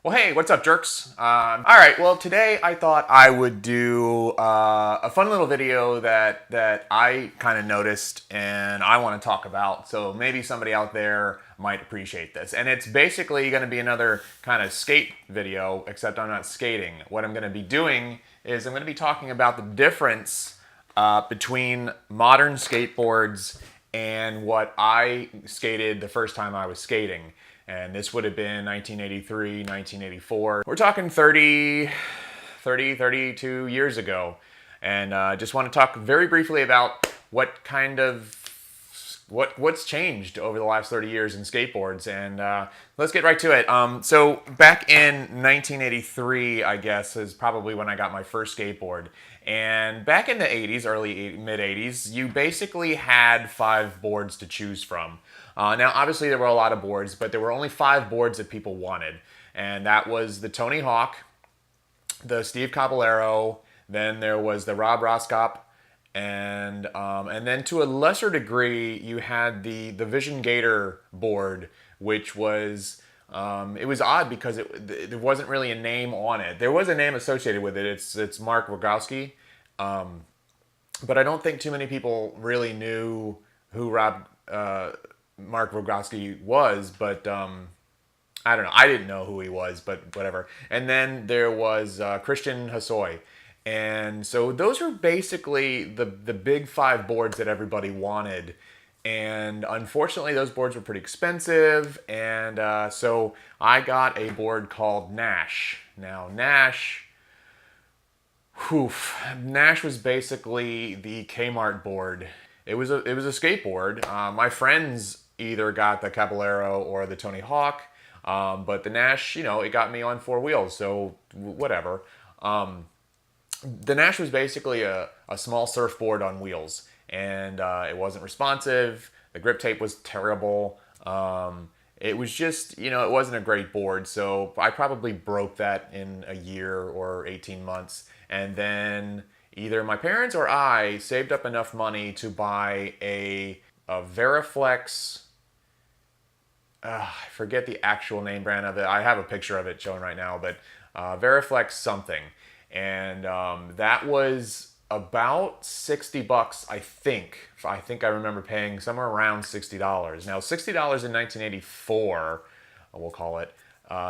Well, hey, what's up, jerks? All right, well, today I thought I would do a fun little video that I kind of noticed and I want to talk about. So maybe somebody out there might appreciate this. And it's basically going to be another kind of skate video, except I'm not skating. What I'm going to be doing is I'm going to be talking about the difference between modern skateboards and what I skated the first time I was skating. And this would have been 1983, 1984. We're talking 32 years ago. And just want to talk very briefly about what's changed over the last 30 years in skateboards. And let's get right to it. So back in 1983, I guess, is probably when I got my first skateboard. And back in the 80s, mid 80s, you basically had 5 boards to choose from. Now, obviously, there were a lot of boards, but there were only 5 boards that people wanted. And that was the Tony Hawk, the Steve Caballero, then there was the Rob Roscop, and then to a lesser degree, you had the Vision Gator board, which was it was odd because there wasn't really a name on it. There was a name associated with it. It's Mark Rogowski, but I don't think too many people really knew who Mark Rogowski was. But I don't know. I didn't know who he was, but whatever. And then there was Christian Hosoi. And so those were basically the big 5 boards that everybody wanted. And unfortunately, those boards were pretty expensive. And so I got a board called Nash. Now, Nash was basically the Kmart board. It was a skateboard. My friends either got the Caballero or the Tony Hawk. But the Nash, it got me on 4 wheels, so whatever. The Nash was basically a small surfboard on wheels, and it wasn't responsive. The grip tape was terrible. It was just, it wasn't a great board, so I probably broke that in a year or 18 months. And then either my parents or I saved up enough money to buy a Veriflex. I forget the actual name brand of it. I have a picture of it showing right now, but Veriflex something. And that was about $60, I think. I think I remember paying somewhere around $60. Now, $60 in 1984, we'll call it,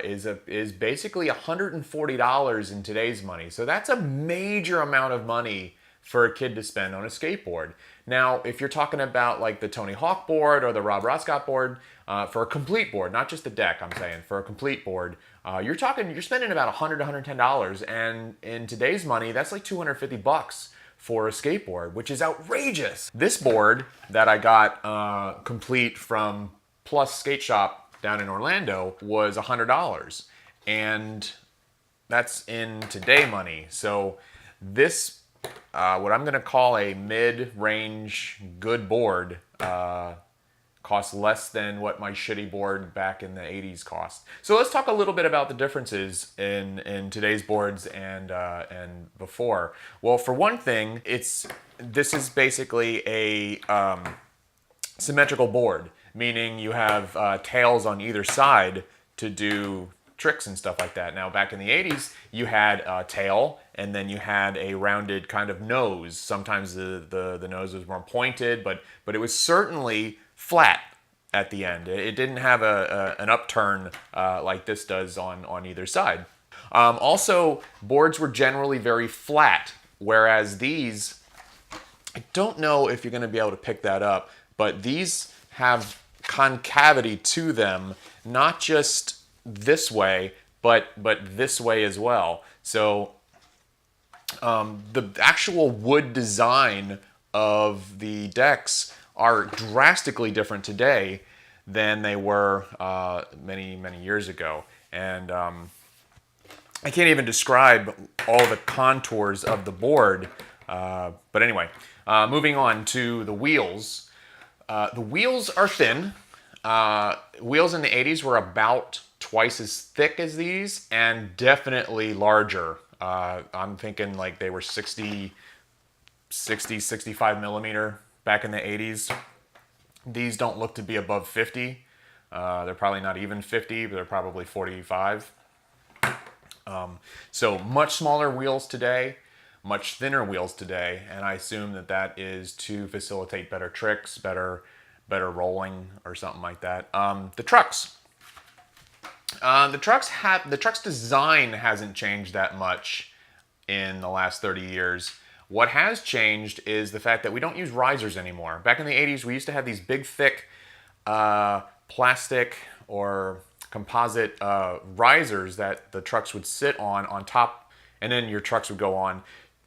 is basically $140 in today's money. So that's a major amount of money for a kid to spend on a skateboard. Now, if you're talking about like the Tony Hawk board or the Rob Roscott board, for a complete board, not just the deck, I'm saying, for a complete board, you're spending about $100 to $110, and in today's money, that's like $250 for a skateboard, which is outrageous. This board that I got complete from Plus Skate Shop down in Orlando was $100, and that's in today money. So this, what I'm going to call a mid-range good board, costs less than what my shitty board back in the 80s cost. So let's talk a little bit about the differences in today's boards and before. Well, for one thing, this is basically a symmetrical board, meaning you have tails on either side to do tricks and stuff like that. Now, back in the 80s, you had a tail, and then you had a rounded kind of nose. Sometimes the nose was more pointed, but it was certainly flat at the end. It didn't have an upturn like this does on either side. Also, boards were generally very flat, whereas these, I don't know if you're going to be able to pick that up, but these have concavity to them, not just this way, but this way as well. So the actual wood design of the decks are drastically different today than they were many years ago. And I can't even describe all the contours of the board. But anyway, moving on to the wheels. The wheels are thin. Wheels in the 80s were about twice as thick as these and definitely larger. I'm thinking like they were 65 millimeter back in the 80s. These don't look to be above 50. They're probably not even 50, but they're probably 45. So much smaller wheels today, much thinner wheels today, and I assume that that is to facilitate better tricks, better rolling or something like that. The trucks. The truck's design hasn't changed that much in the last 30 years. What has changed is the fact that we don't use risers anymore. Back in the 80s, we used to have these big, thick plastic or composite risers that the trucks would sit on top, and then your trucks would go on,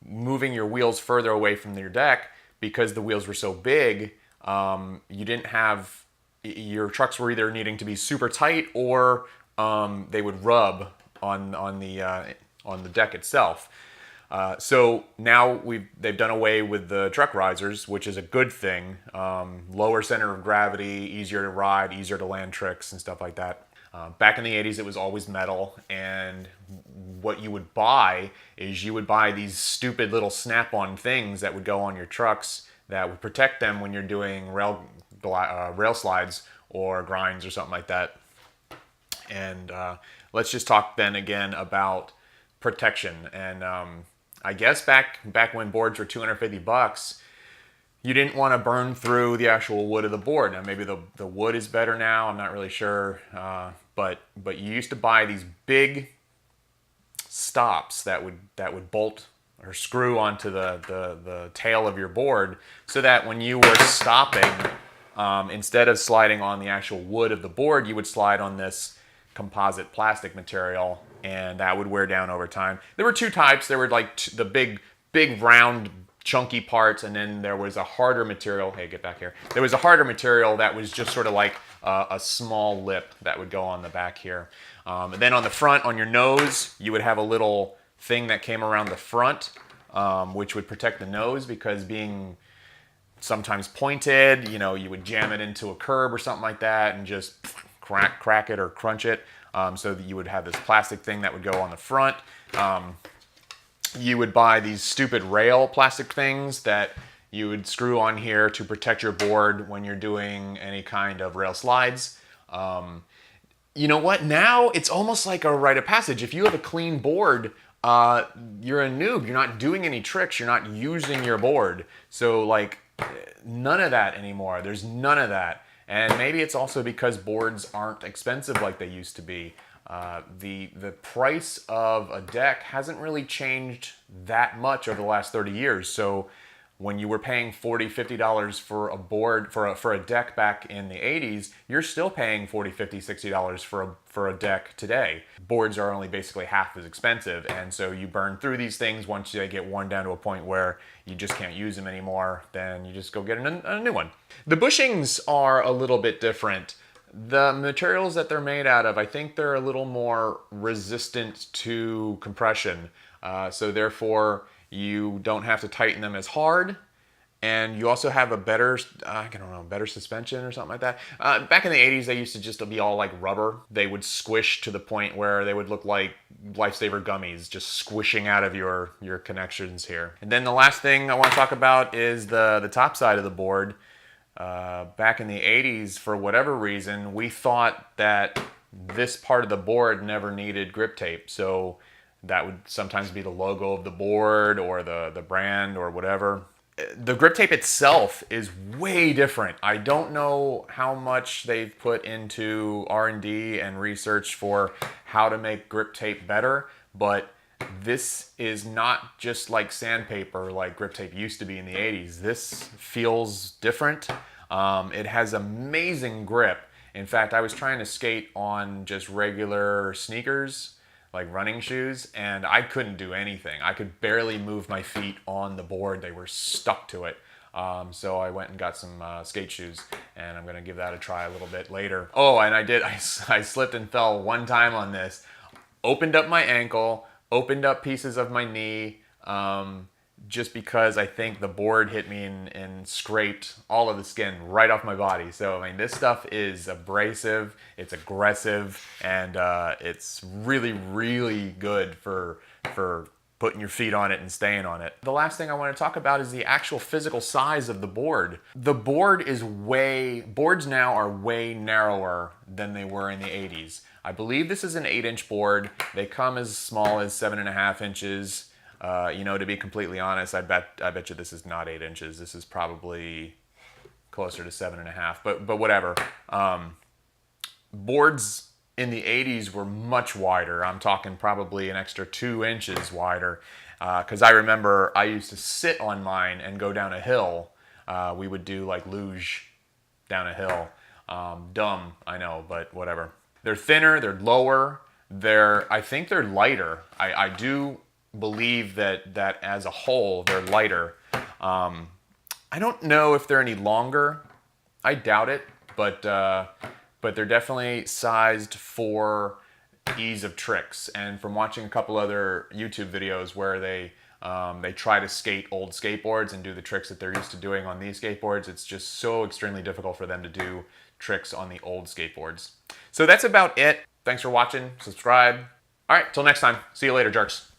moving your wheels further away from your deck because the wheels were so big. You didn't have, your trucks were either needing to be super tight or they would rub on the deck itself. So now they've done away with the truck risers, which is a good thing. Lower center of gravity, easier to ride, easier to land tricks and stuff like that. Back in the 80s, it was always metal, and what you would buy is you would buy these stupid little snap-on things that would go on your trucks that would protect them when you're doing rail slides or grinds or something like that. And let's just talk then again about protection. And I guess back when boards were $250, you didn't want to burn through the actual wood of the board. Now maybe the wood is better now, I'm not really sure. But you used to buy these big stops that would bolt or screw onto the tail of your board, so that when you were stopping, instead of sliding on the actual wood of the board, you would slide on this composite plastic material, and that would wear down over time. There were two types. There were like the big round chunky parts, and then there was a harder material. Hey, get back here. There was a harder material that was just sort of like a small lip that would go on the back here. And then on the front, on your nose, you would have a little thing that came around the front, which would protect the nose, because being sometimes pointed, you would jam it into a curb or something like that and just crack it or crunch it. So that you would have this plastic thing that would go on the front. You would buy these stupid rail plastic things that you would screw on here to protect your board when you're doing any kind of rail slides. You know what? Now it's almost like a rite of passage. If you have a clean board, you're a noob. You're not doing any tricks. You're not using your board. So like none of that anymore. There's none of that. And maybe it's also because boards aren't expensive like they used to be. The price of a deck hasn't really changed that much over the last 30 years. So when you were paying $40, $50 for a board, for a deck back in the 80s, you're still paying $40, $50, $60 for a deck today. Boards are only basically half as expensive, and so you burn through these things. Once they get worn down to a point where you just can't use them anymore, then you just go get a new one. The bushings are a little bit different. The materials that they're made out of, I think they're a little more resistant to compression. So therefore, you don't have to tighten them as hard, and you also have a better, better suspension or something like that. Back in the 80s, they used to just be all like rubber. They would squish to the point where they would look like Lifesaver gummies, just squishing out of your connections here. And then the last thing I want to talk about is the top side of the board. Back in the 80s, for whatever reason, we thought that this part of the board never needed grip tape. So that would sometimes be the logo of the board or the brand or whatever. The grip tape itself is way different. I don't know how much they've put into R&D and research for how to make grip tape better, but this is not just like sandpaper like grip tape used to be in the 80s. This feels different. It has amazing grip. In fact, I was trying to skate on just regular sneakers, like running shoes, and I couldn't do anything. I could barely move my feet on the board. They were stuck to it. So I went and got some skate shoes, and I'm gonna give that a try a little bit later. Oh, and I slipped and fell one time on this. Opened up my ankle, opened up pieces of my knee, just because I think the board hit me and scraped all of the skin right off my body. So, I mean, this stuff is abrasive, it's aggressive, and it's really, really good for putting your feet on it and staying on it. The last thing I want to talk about is the actual physical size of the board. The board boards now are way narrower than they were in the 80s. I believe this is an 8-inch board. They come as small as 7.5 inches. You know, to be completely honest, I bet you this is not 8 inches. This is probably closer to 7.5. But whatever. Boards in the 80s were much wider. I'm talking probably an extra 2 inches wider. Because I remember I used to sit on mine and go down a hill. We would do like luge down a hill. Dumb, I know, but whatever. They're thinner, they're lower, I think they're lighter. I do believe that as a whole, they're lighter. I don't know if they're any longer. I doubt it, but they're definitely sized for ease of tricks. And from watching a couple other YouTube videos where they try to skate old skateboards and do the tricks that they're used to doing on these skateboards, it's just so extremely difficult for them to do tricks on the old skateboards. So that's about it. Thanks for watching. Subscribe. All right, till next time. See you later, jerks.